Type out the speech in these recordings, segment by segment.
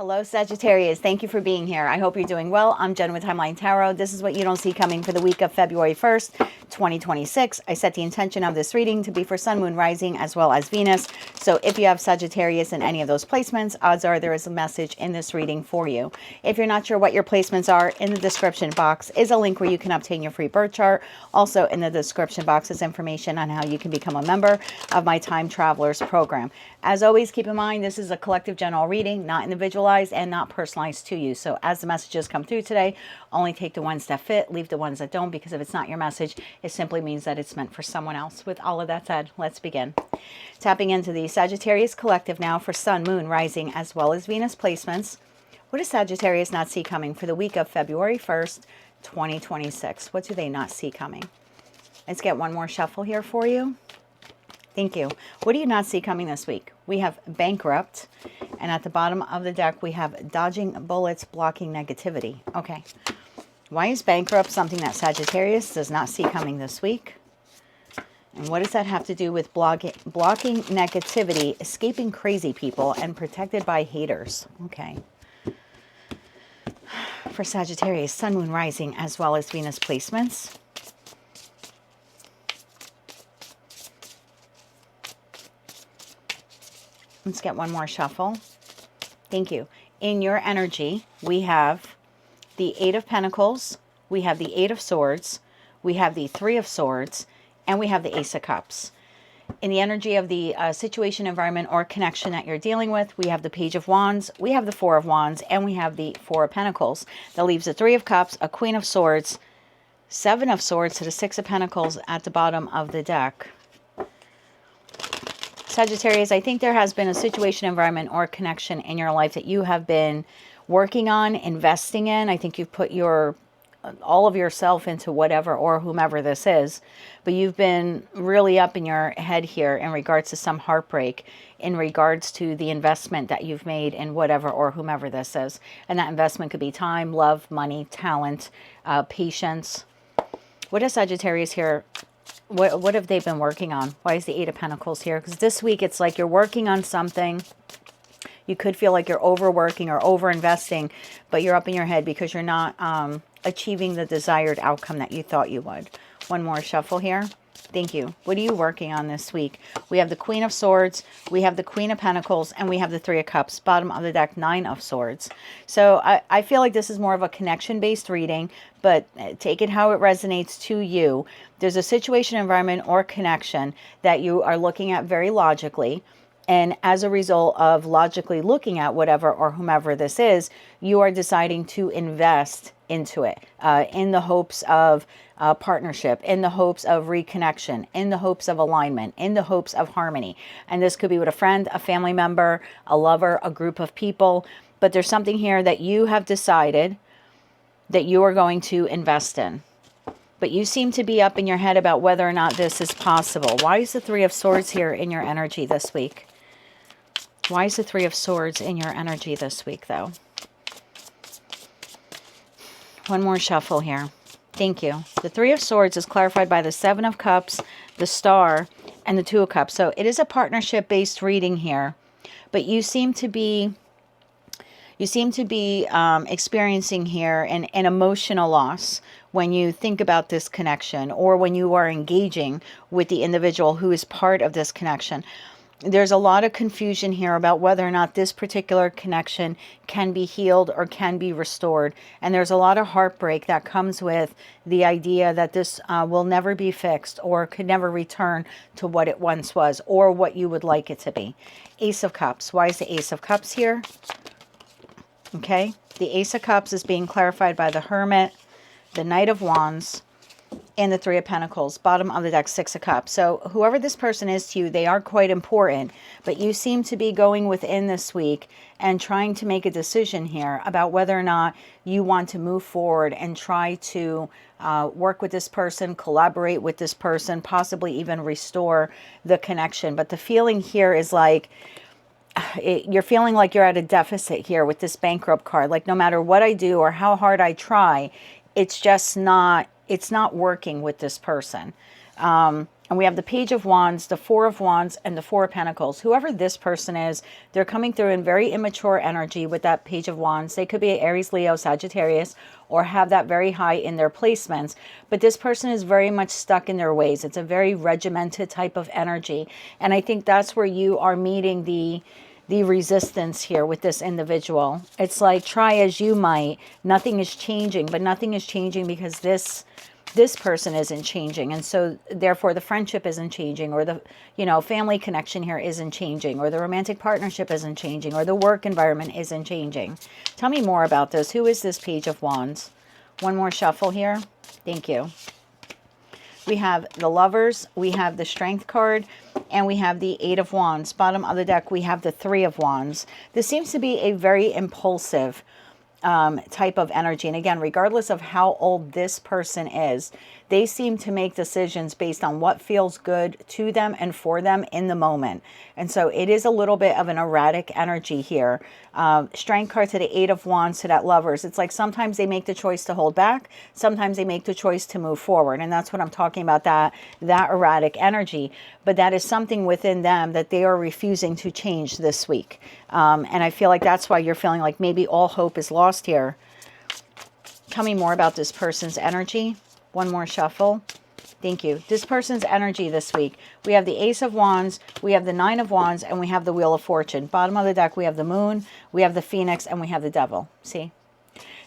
Hello, Sagittarius. Thank you for being here. I hope you're doing well. I'm Jen with Timeline Tarot. This is what you don't see coming for the week of February 1st, 2026. I set the intention of this reading to be for Sun, Moon, Rising, as well as Venus. So if you have Sagittarius in any of those placements, odds are there is a message in this reading for you. If you're not sure what your placements are, in the description box is a link where you can obtain your free birth chart. Also in the description box is information on how you can become a member of my Time Travelers program. As always, keep in mind, this is a collective general reading, not individualized and not personalized to you. So as the messages come through today, only take the ones that fit, leave the ones that don't, because if it's not your message, it simply means that it's meant for someone else. With all of that said, let's begin. Tapping into the Sagittarius collective now for Sun, Moon, Rising, as well as Venus placements. What does Sagittarius not see coming for the week of February 1st, 2026? What do they not see coming? Let's get one more shuffle here for you. Thank you. What do you not see coming this week? We have bankrupt, and at the bottom of the deck, we have dodging bullets, blocking negativity. Okay. Why is bankrupt something that Sagittarius does not see coming this week? And what does that have to do with blocking negativity, escaping crazy people, and protected by haters? Okay. For Sagittarius, Sun, Moon, Rising, as well as Venus placements. Let's get one more shuffle. Thank you. In your energy, we have the Eight of Pentacles, we have the Eight of Swords, we have the Three of Swords, and we have the Ace of Cups. In the energy of the situation, environment, or connection that you're dealing with, we have the Page of Wands, we have the Four of Wands, and we have the Four of Pentacles. That leaves the Three of Cups, a Queen of Swords, Seven of Swords to the Six of Pentacles at the bottom of the deck. Sagittarius, I think there has been a situation, environment, or connection in your life that you have been working on, investing in. I think you've put all of yourself into whatever or whomever this is, but you've been really up in your head here in regards to some heartbreak, in regards to the investment that you've made in whatever or whomever this is. And that investment could be time, love, money, talent, patience. What is Sagittarius here? What have they been working on? Why is the Eight of Pentacles here? Because this week it's like you're working on something. You could feel like you're overworking or overinvesting, but you're up in your head because you're not achieving the desired outcome that you thought you would. One more shuffle here. Thank you. What are you working on this week? We have the Queen of Swords, we have the Queen of Pentacles, and we have the Three of Cups. Bottom of the deck, Nine of Swords. So I feel like this is more of a connection-based reading, but take it how it resonates to you. There's a situation, environment, or connection that you are looking at very logically. And as a result of logically looking at whatever or whomever this is, you are deciding to invest into it in the hopes of partnership, in the hopes of reconnection, in the hopes of alignment, in the hopes of harmony. And this could be with a friend, a family member, a lover, a group of people. But there's something here that you have decided that you are going to invest in. But you seem to be up in your head about whether or not this is possible. Why is the Three of Swords here in your energy this week? Why is the Three of Swords in your energy this week, though? One more shuffle here. Thank you. The Three of Swords is clarified by the Seven of Cups, the Star, and the Two of Cups. So it is a partnership-based reading here, but you seem to be experiencing here an emotional loss when you think about this connection, or when you are engaging with the individual who is part of this connection. There's a lot of confusion here about whether or not this particular connection can be healed or can be restored. And there's a lot of heartbreak that comes with the idea that this will never be fixed or could never return to what it once was or what you would like it to be. Ace of Cups. Why is the Ace of Cups here? Okay. The Ace of Cups is being clarified by the Hermit, the Knight of Wands, and the Three of Pentacles. Bottom of the deck, Six of Cups. So whoever this person is to you, they are quite important, but you seem to be going within this week and trying to make a decision here about whether or not you want to move forward and try to work with this person, collaborate with this person, possibly even restore the connection. But the feeling here is like you're feeling like you're at a deficit here with this bankrupt card. Like no matter what I do or how hard I try, it's just not, it's not working with this person. And we have the Page of Wands, the Four of Wands, and the Four of Pentacles. Whoever this person is, they're coming through in very immature energy with that Page of Wands. They could be Aries, Leo, Sagittarius, or have that very high in their placements. But this person is very much stuck in their ways. It's a very regimented type of energy. And I think that's where you are meeting the resistance here with this individual. It's like, try as you might, nothing is changing. But nothing is changing because this person isn't changing, and so therefore the friendship isn't changing, or the family connection here isn't changing, or the romantic partnership isn't changing, or the work environment isn't changing. Tell me more about this. Who is this Page of Wands? One more shuffle here. Thank you. We have the Lovers, we have the Strength card, and we have the Eight of Wands. Bottom of the deck, we have the Three of Wands. This seems to be a very impulsive type of energy. And again, regardless of how old this person is, they seem to make decisions based on what feels good to them and for them in the moment. And so it is a little bit of an erratic energy here. Strength card to the Eight of Wands to that Lovers. It's like sometimes they make the choice to hold back. Sometimes they make the choice to move forward. And that's what I'm talking about, that erratic energy. But that is something within them that they are refusing to change this week. And I feel like that's why you're feeling like maybe all hope is lost here. Tell me more about this person's energy. One more shuffle. Thank you. This person's energy this week. We have the Ace of Wands, we have the Nine of Wands, and we have the Wheel of Fortune. Bottom of the deck, we have the Moon, we have the Phoenix, and we have the Devil. See?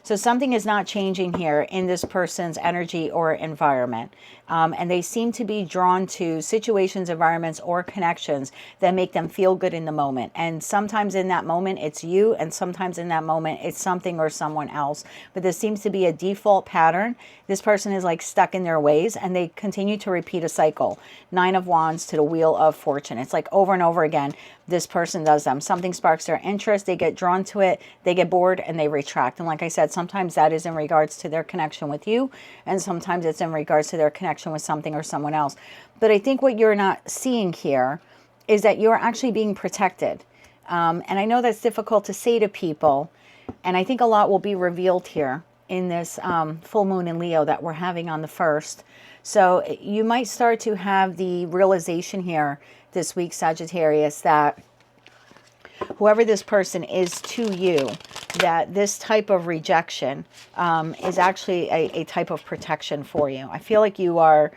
So something is not changing here in this person's energy or environment. And they seem to be drawn to situations, environments, or connections that make them feel good in the moment. And sometimes in that moment, it's you. And sometimes in that moment, it's something or someone else. But this seems to be a default pattern. This person is like stuck in their ways, and they continue to repeat a cycle. Nine of Wands to the Wheel of Fortune. It's like over and over again, this person does them. Something sparks their interest. They get drawn to it. They get bored and they retract. And like I said, sometimes that is in regards to their connection with you. And sometimes it's in regards to their connection with something or someone else. But I think what you're not seeing here is that you're actually being protected. And I know that's difficult to say to people. And I think a lot will be revealed here in this full moon in Leo that we're having on the 1st. So you might start to have the realization here this week, Sagittarius, that whoever this person is to you, that this type of rejection is actually a type of protection for you. I feel like you are,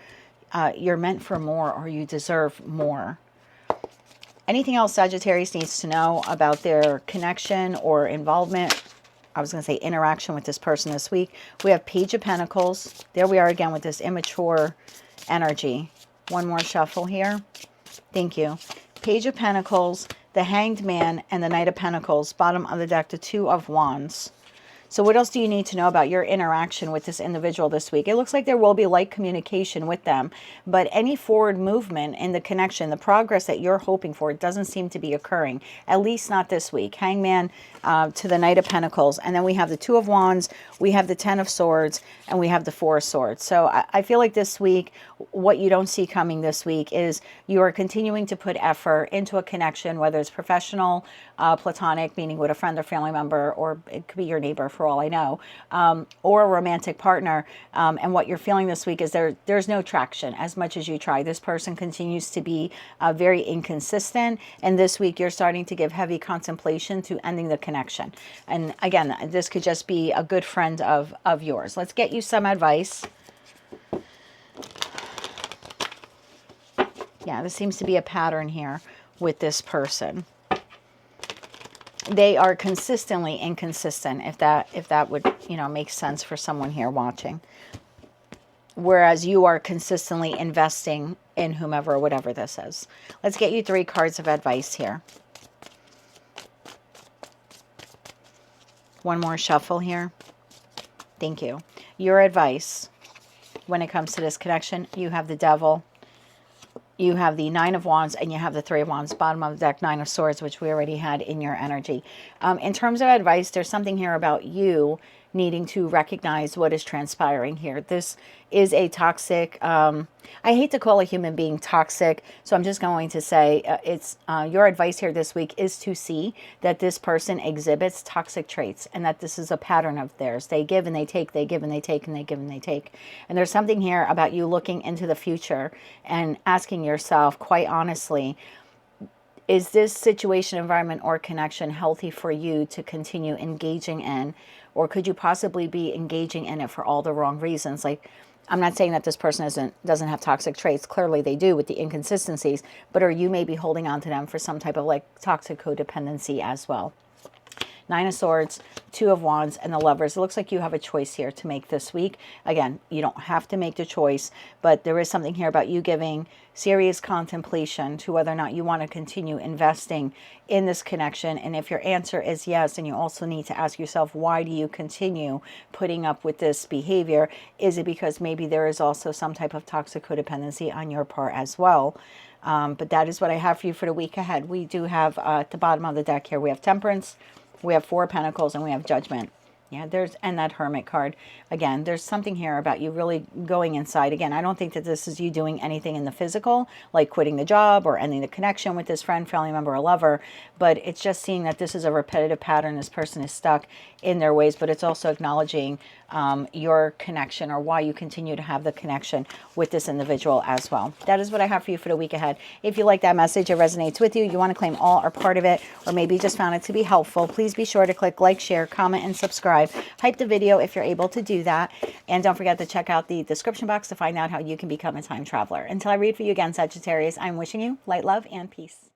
you're meant for more, or you deserve more. Anything else Sagittarius needs to know about their connection or involvement? I was going to say interaction with this person this week. We have Page of Pentacles. There we are again with this immature energy. One more shuffle here. Thank you. Page of Pentacles, the Hanged Man, and the Knight of Pentacles. Bottom of the deck, the Two of Wands. So what else do you need to know about your interaction with this individual this week? It looks like there will be light communication with them, but any forward movement in the connection, the progress that you're hoping for, it doesn't seem to be occurring, at least not this week. Hangman to the Knight of Pentacles. And then we have the Two of Wands, we have the Ten of Swords, and we have the Four of Swords. So I feel like this week, what you don't see coming this week is you are continuing to put effort into a connection, whether it's professional, platonic, meaning with a friend or family member, or it could be your neighbor for all I know, or a romantic partner. And what you're feeling this week is there's no traction as much as you try. This person continues to be very inconsistent. And this week you're starting to give heavy contemplation to ending the connection. And again, this could just be a good friend of yours. Let's get you some advice. Yeah, this seems to be a pattern here with this person. They are consistently inconsistent, if that would, make sense for someone here watching. Whereas you are consistently investing in whomever or whatever this is. Let's get you 3 cards of advice here. One more shuffle here. Thank you. Your advice when it comes to this connection, you have the Devil, you have the Nine of Wands, and you have the Three of Wands. Bottom of the deck, Nine of Swords, which we already had in your energy. In terms of advice, there's something here about you needing to recognize what is transpiring here. This is a toxic, I hate to call a human being toxic, so I'm just going to say it's your advice here this week is to see that this person exhibits toxic traits and that this is a pattern of theirs. They give and they take, they give and they take, and they give and they take. And there's something here about you looking into the future and asking yourself, quite honestly, is this situation, environment, or connection healthy for you to continue engaging in? Or could you possibly be engaging in it for all the wrong reasons? Like, I'm not saying that this person doesn't have toxic traits. Clearly they do with the inconsistencies. But are you maybe holding on to them for some type of like toxic codependency as well? Nine of Swords, Two of Wands, and the Lovers. It looks like you have a choice here to make this week. Again, you don't have to make the choice, but there is something here about you giving serious contemplation to whether or not you want to continue investing in this connection. And if your answer is yes, then you also need to ask yourself, why do you continue putting up with this behavior? Is it because maybe there is also some type of toxic codependency on your part as well? But that is what I have for you for the week ahead. We do have at the bottom of the deck here, we have Temperance, we have Four of Pentacles, and we have Judgment. Yeah, and that Hermit card. Again, there's something here about you really going inside. Again, I don't think that this is you doing anything in the physical, like quitting the job or ending the connection with this friend, family member, or lover, but it's just seeing that this is a repetitive pattern. This person is stuck in their ways, but it's also acknowledging your connection or why you continue to have the connection with this individual as well. That is what I have for you for the week ahead. If you like that message, it resonates with you, you want to claim all or part of it, or maybe just found it to be helpful, please be sure to click like, share, comment, and subscribe. Hype the video if you're able to do that. And don't forget to check out the description box to find out how you can become a time traveler. Until I read for you again, Sagittarius, I'm wishing you light, love, and peace.